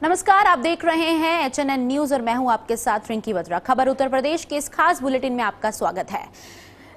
नमस्कार, आप देख रहे हैं एचएनएन न्यूज और मैं हूं आपके साथ रिंकी बत्रा। खबर उत्तर प्रदेश के इस खास बुलेटिन में आपका स्वागत है।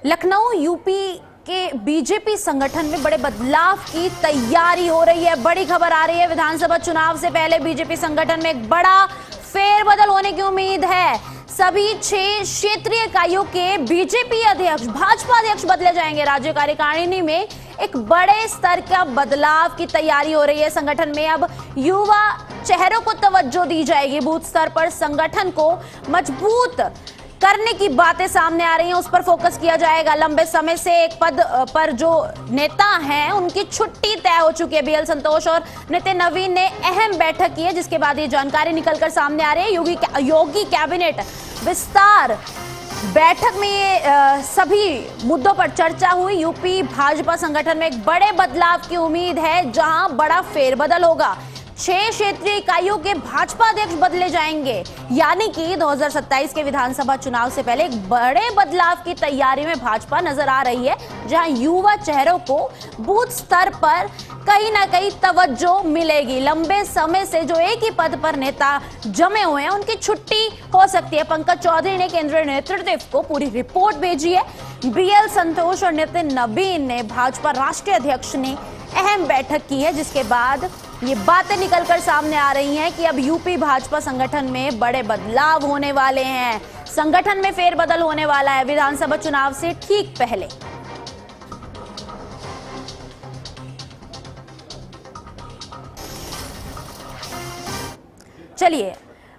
लखनऊ यूपी के बीजेपी संगठन में बड़े बदलाव की तैयारी हो रही है। बड़ी खबर आ रही है, विधानसभा चुनाव से पहले बीजेपी संगठन में एक बड़ा फेरबदल होने की उम्मीद है। सभी 6 क्षेत्रीय इकाइयों के बीजेपी अध्यक्ष, भाजपा अध्यक्ष बदले जाएंगे। राज्य कार्यकारिणी में एक बड़े स्तर का बदलाव की तैयारी हो रही है। संगठन में अब युवा चेहरों को तवज्जो दी जाएगी। बूथ स्तर पर संगठन को मजबूत करने की बातें सामने आ रही हैं, उस पर फोकस किया जाएगा। लंबे समय से एक पद पर जो नेता हैं उनकी छुट्टी तय हो चुकी है। बीएल संतोष और नितिन नवीन ने अहम बैठक की है, जिसके बाद ये जानकारी निकलकर सामने आ रही है। योगी कैबिनेट विस्तार बैठक में ये सभी मुद्दों पर चर्चा हुई। यूपी भाजपा संगठन में एक बड़े बदलाव की उम्मीद है, जहां बड़ा फेरबदल होगा। 6 क्षेत्रीय इकाइयों के भाजपा अध्यक्ष बदले जाएंगे, यानी कि 2027 के विधानसभा चुनाव से पहले एक बड़े बदलाव की तैयारी में भाजपा नजर आ रही है, जहां युवा चेहरों को बूथ स्तर पर कहीं ना कहीं तवज्जो मिलेगी। लंबे समय से जो एक ही पद पर नेता जमे हुए हैं, उनकी छुट्टी हो सकती है। पंकज चौधरी ने केंद्रीय नेतृत्व को पूरी रिपोर्ट भेजी है। बीएल संतोष और नितिन नवीन ने भाजपा राष्ट्रीय अध्यक्ष ने अहम बैठक की है, जिसके बाद ये बातें निकलकर सामने आ रही हैं कि अब यूपी भाजपा संगठन में बड़े बदलाव होने वाले हैं। संगठन में फेरबदल होने वाला है विधानसभा चुनाव से ठीक पहले। चलिए,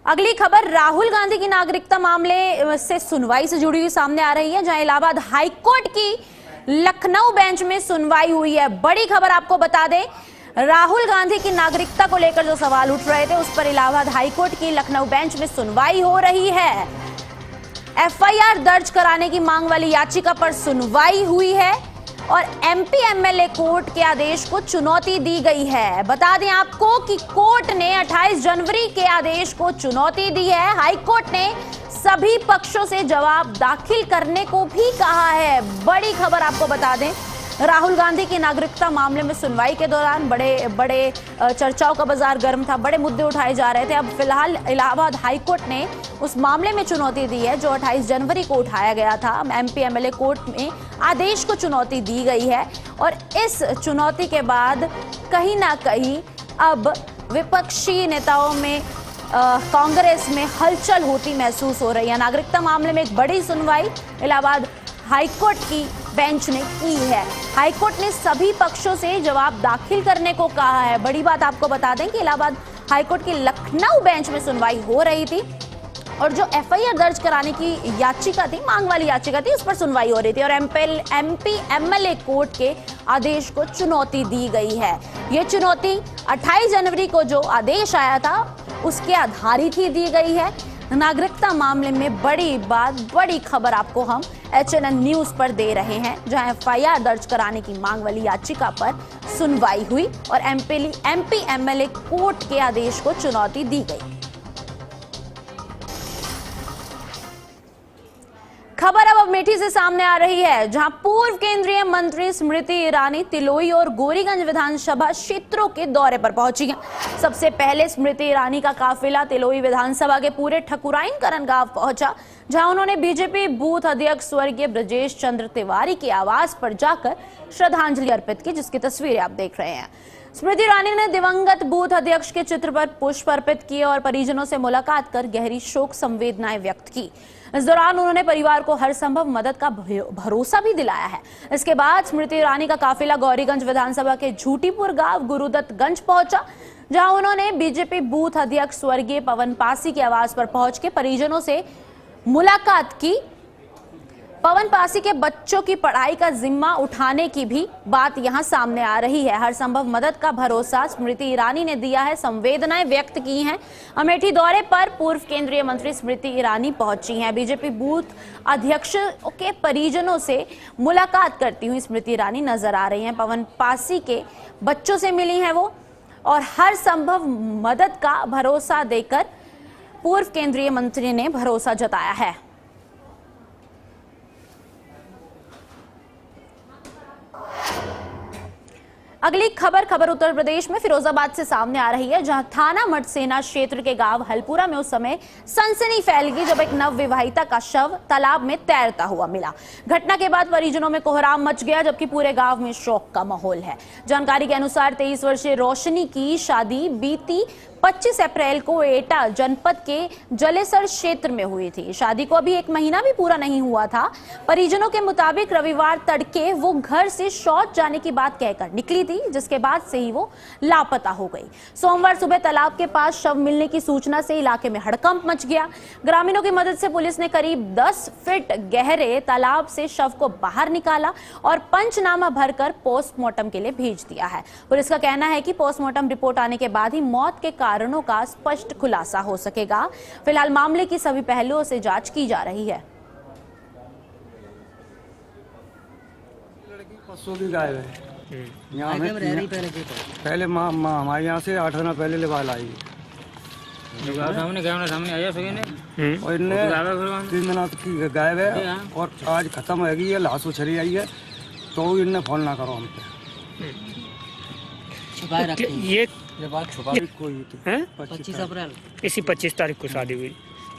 अगली खबर राहुल गांधी की नागरिकता मामले से सुनवाई से जुड़ी हुई सामने आ रही है, जहां इलाहाबाद हाईकोर्ट की लखनऊ बेंच में सुनवाई हुई है। बड़ी खबर आपको बता दें, राहुल गांधी की नागरिकता को लेकर जो सवाल उठ रहे थे, उस पर इलाहाबाद हाईकोर्ट की लखनऊ बेंच में सुनवाई हो रही है। एफआईआर दर्ज कराने की मांग वाली याचिका पर सुनवाई हुई है और एमपी एमएलए कोर्ट के आदेश को चुनौती दी गई है। बता दें आपको कि कोर्ट ने 28 जनवरी के आदेश को चुनौती दी है। हाईकोर्ट ने सभी पक्षों से जवाब दाखिल करने को भी कहा है। बड़ी खबर आपको बता दें, राहुल गांधी की नागरिकता मामले में सुनवाई के दौरान बड़े चर्चाओं का बाजार गर्म था। बड़े मुद्दे उठाए जा रहे थे। अब फिलहाल इलाहाबाद हाईकोर्ट ने उस मामले में चुनौती दी है जो 28 जनवरी को उठाया गया था। एमपी एमएलए कोर्ट में आदेश को चुनौती दी गई है और इस चुनौती के बाद कहीं ना कहीं अब विपक्षी नेताओं में कांग्रेस में हलचल होती महसूस हो रही है। नागरिकता मामले में एक बड़ी सुनवाई इलाहाबाद हाईकोर्ट की बेंच ने की है। हाईकोर्ट ने सभी पक्षों से जवाब दाखिल करने को कहा है। बड़ी बात आपको बता दें कि इलाहाबाद हाईकोर्ट की लखनऊ बेंच में सुनवाई हो रही थी और जो एफआईआर दर्ज कराने की याचिका थी, मांग वाली याचिका थी, उस पर सुनवाई हो रही थी और एमपी एमएलए कोर्ट के आदेश को चुनौती दी गई है। ये चुनौती 28 जनवरी को जो आदेश आया था उसके आधारित ही दी गई है। नागरिकता मामले में बड़ी खबर आपको हम एचएनएन न्यूज पर दे रहे हैं, जहां एफआईआर दर्ज कराने की मांग वाली याचिका पर सुनवाई हुई और एमपी एमएलए कोर्ट के आदेश को चुनौती दी गई। खबर अब अमेठी से सामने आ रही है, जहां पूर्व केंद्रीय मंत्री स्मृति ईरानी तिलोई और गोरीगंज विधानसभा क्षेत्रों के दौरे पर पहुंची हैं। सबसे पहले स्मृति ईरानी का काफिला तिलोई विधानसभा के पूरे ठकुराइन गांव पहुंचा, जहां उन्होंने बीजेपी बूथ अध्यक्ष स्वर्गीय ब्रजेश चंद्र तिवारी के आवास पर जाकर श्रद्धांजलि अर्पित की, जिसकी तस्वीरें आप देख रहे हैं। स्मृति ईरानी ने दिवंगत बूथ अध्यक्ष के चित्र पर पुष्प अर्पित किए और परिजनों से मुलाकात कर गहरी शोक संवेदनाएं व्यक्त की। इस दौरान उन्होंने परिवार को हर संभव मदद का भरोसा भी दिलाया है। इसके बाद स्मृति ईरानी का काफिला गौरीगंज विधानसभा के झूटीपुर गांव गुरुदत्तगंज पहुंचा, जहां उन्होंने बीजेपी बूथ अध्यक्ष स्वर्गीय पवन पासी के आवास पर पहुंच के परिजनों से मुलाकात की। पवन पासी के बच्चों की पढ़ाई का जिम्मा उठाने की भी बात यहां सामने आ रही है। हर संभव मदद का भरोसा स्मृति ईरानी ने दिया है, संवेदनाएं व्यक्त की हैं। अमेठी दौरे पर पूर्व केंद्रीय मंत्री स्मृति ईरानी पहुंची हैं। बीजेपी बूथ अध्यक्ष के परिजनों से मुलाकात करती हुई स्मृति ईरानी नजर आ रही हैं। पवन पासी के बच्चों से मिली हैं वो और हर संभव मदद का भरोसा देकर पूर्व केंद्रीय मंत्री ने भरोसा जताया है। अगली खबर उत्तर प्रदेश में फिरोजाबाद से सामने आ रही है, जहां थाना मठसेना क्षेत्र के गांव हलपुरा में उस समय सनसनी फैल गई जब एक नवविवाहिता का शव तालाब में तैरता हुआ मिला। घटना के बाद परिजनों में कोहराम मच गया, जबकि पूरे गांव में शोक का माहौल है। जानकारी के अनुसार 23 वर्षीय रोशनी की शादी बीती 25 अप्रैल को एटा जनपद के जलेसर क्षेत्र में हुई थी। शादी को अभी 1 महीना भी पूरा नहीं हुआ था। परिजनों के मुताबिक रविवार तड़के वो घर से शौच जाने की बात कहकर निकली थी, जिसके बाद से ही वो लापता हो गई। सोमवार सुबह तालाब के पास शव मिलने की सूचना से इलाके में हड़कंप मच गया। ग्रामीणों की मदद से पुलिस ने करीब 10 फीट गहरे तालाब से शव को बाहर निकाला और पंचनामा भरकर पोस्टमार्टम के लिए भेज दिया है। पुलिस का कहना है कि पोस्टमार्टम रिपोर्ट आने के बाद ही मौत के कारणों का स्पष्ट खुलासा हो सकेगा। फिलहाल मामले की सभी पहलुओं से जांच की जा रही है। परसों भी गायब है। यहाँ पहले हमारे यहाँ से 8 दिन पहले लिवाल आई सामने आया और इनने 3 दिन की गायब है और आज खत्म हो गई है। लाश उछरी आई है तो इनने फोन ना करो हम पे। ये बात छुपा कोई 25 अप्रैल इसी 25 तारीख को शादी हुई।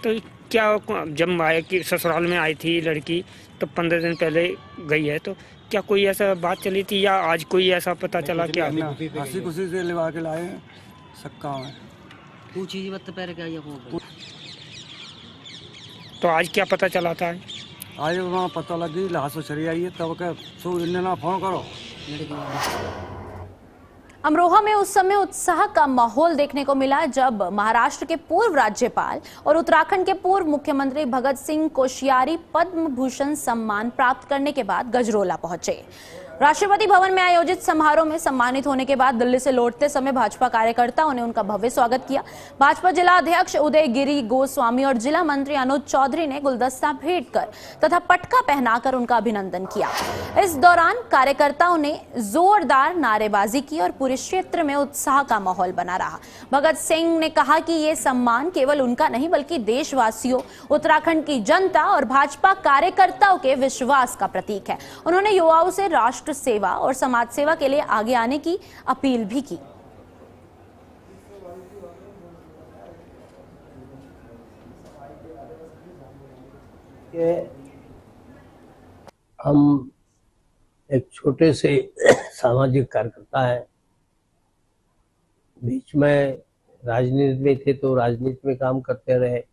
तो क्या जब माया की ससुराल में आई थी लड़की तो 15 दिन पहले गई है, तो क्या कोई ऐसा बात चली थी या आज कोई ऐसा पता चला? क्या हंसी खुशी से लिवा के लाए सक्का में तो आज क्या पता चला था? आज वहाँ पता लगी लाश उछरी आई है तब क्या सो इनने ना फोन करो। अमरोहा में उस समय उत्साह का माहौल देखने को मिला जब महाराष्ट्र के पूर्व राज्यपाल और उत्तराखंड के पूर्व मुख्यमंत्री भगत सिंह कोश्यारी पद्म भूषण सम्मान प्राप्त करने के बाद गजरोला पहुंचे। राष्ट्रपति भवन में आयोजित समारोह में सम्मानित होने के बाद दिल्ली से लौटते समय भाजपा कार्यकर्ताओं ने उनका भव्य स्वागत किया। भाजपा जिला अध्यक्ष उदय गिरी गोस्वामी और जिला मंत्री अनुज चौधरी ने गुलदस्ता भेंट कर तथा पटका पहनाकर उनका अभिनंदन किया। इस दौरान कार्यकर्ताओं ने जोरदार नारेबाजी की और पूरे क्षेत्र में उत्साह का माहौल बना रहा। भगत सिंह ने कहा कि ये सम्मान केवल उनका नहीं बल्कि देशवासियों, उत्तराखंड की जनता और भाजपा कार्यकर्ताओं के विश्वास का प्रतीक है। उन्होंने युवाओं से राष्ट्र सेवा और समाज सेवा के लिए आगे आने की अपील भी की। हम एक छोटे से सामाजिक कार्यकर्ता हैं, बीच में राजनीति में थे तो राजनीति में काम करते रहे।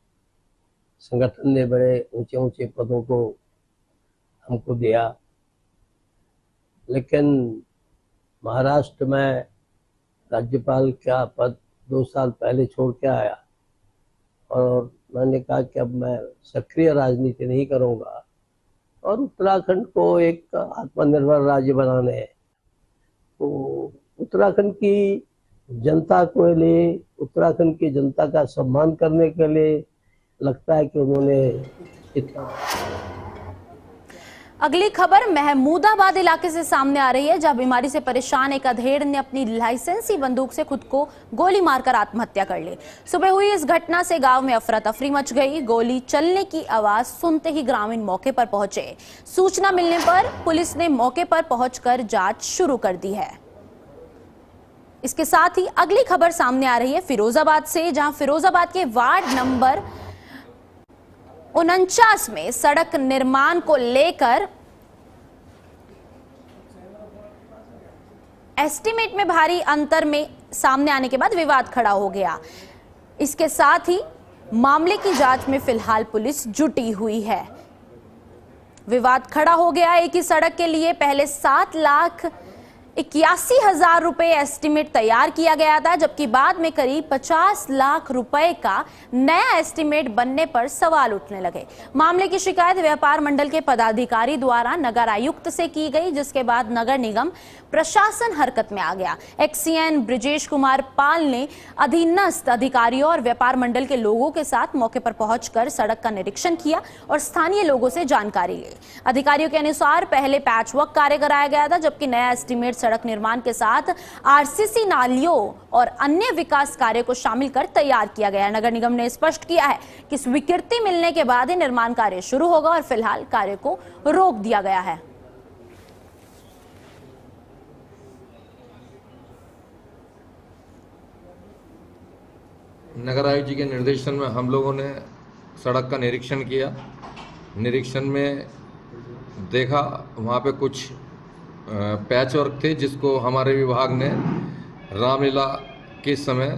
संगठन ने बड़े ऊंचे ऊंचे पदों को हमको दिया, लेकिन महाराष्ट्र में राज्यपाल का पद 2 साल पहले छोड़ के आया और मैंने कहा कि अब मैं सक्रिय राजनीति नहीं करूंगा और उत्तराखंड को एक आत्मनिर्भर राज्य बनाने है। तो उत्तराखंड की जनता को लिए, उत्तराखंड की जनता का सम्मान करने के लिए लगता है कि उन्होंने इतना। अगली खबर महमूदाबाद इलाके से सामने आ रही है, जहां बीमारी से परेशान एक अधेड़ ने अपनी लाइसेंसी बंदूक से खुद को गोली मारकर आत्महत्या कर ली। सुबह हुई इस घटना से गांव में अफरा तफरी मच गई। गोली चलने की आवाज सुनते ही ग्रामीण मौके पर पहुंचे। सूचना मिलने पर पुलिस ने मौके पर पहुंचकर जांच शुरू कर दी है। इसके साथ ही अगली खबर सामने आ रही है फिरोजाबाद से, जहां फिरोजाबाद के वार्ड नंबर 49 में सड़क निर्माण को लेकर एस्टीमेट में भारी अंतर में सामने आने के बाद विवाद खड़ा हो गया। इसके साथ ही मामले की जांच में फिलहाल पुलिस जुटी हुई है। विवाद खड़ा हो गया। एक ही सड़क के लिए पहले 7,81,000 रुपए एस्टीमेट तैयार किया गया था, जबकि बाद में करीब 50 लाख रुपए का नया एस्टीमेट बनने पर सवाल उठने लगे। मामले की शिकायत व्यापार मंडल के पदाधिकारी द्वारा नगर आयुक्त से की गई, जिसके बाद नगर निगम प्रशासन हरकत में आ गया। एक्सीएन ब्रिजेश कुमार पाल ने अधीनस्थ अधिकारियों और व्यापार मंडल के लोगों के साथ मौके पर पहुंचकर सड़क का निरीक्षण किया और स्थानीय लोगों से जानकारी ली। अधिकारियों के अनुसार पहले पैचवर्क कार्य कराया गया था, जबकि नया एस्टीमेट सड़क निर्माण के साथ आरसीसी नालियों और अन्य विकास कार्य को शामिल कर तैयार किया गया है। नगर निगम ने स्पष्ट किया है कि स्वीकृति मिलने के बाद ही निर्माण कार्य शुरू होगा और फिलहाल कार्य को रोक दिया गया है। नगर आयुक्त जी के निर्देशन में हम लोगों ने सड़क का निरीक्षण किया। निरीक्षण में देखा वहाँ पे कुछ पैच वर्क थे जिसको हमारे विभाग ने रामलीला के समय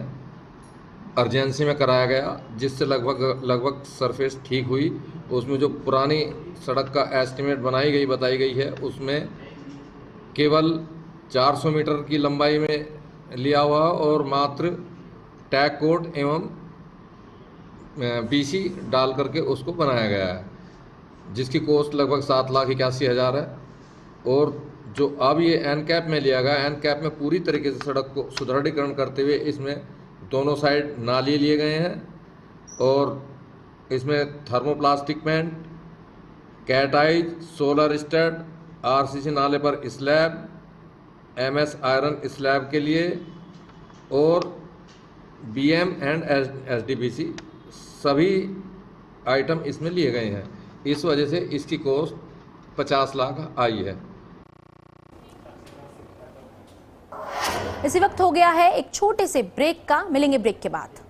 अर्जेंसी में कराया गया, जिससे लगभग सरफेस ठीक हुई। उसमें जो पुरानी सड़क का एस्टीमेट बताई गई है उसमें केवल 400 मीटर की लंबाई में लिया हुआ और मात्र टैग कोड एवं बीसी डाल करके उसको बनाया गया है, जिसकी कॉस्ट लगभग 7,81,000 है। और जो अब ये एन कैप में लिया गया, एन कैप में पूरी तरीके से सड़क को सुदृढ़ीकरण करते हुए इसमें दोनों साइड नाली लिए गए हैं और इसमें thermoplastic paint, cat eyes, solar stud, RCC नाले पर स्लैब, एमएस आयरन स्लैब के लिए और बीएम एंड एसडीपीसी सभी आइटम इसमें लिए गए हैं। इस वजह से इसकी कॉस्ट 50 लाख आई है। इसी वक्त हो गया है एक छोटे से ब्रेक का, मिलेंगे ब्रेक के बाद।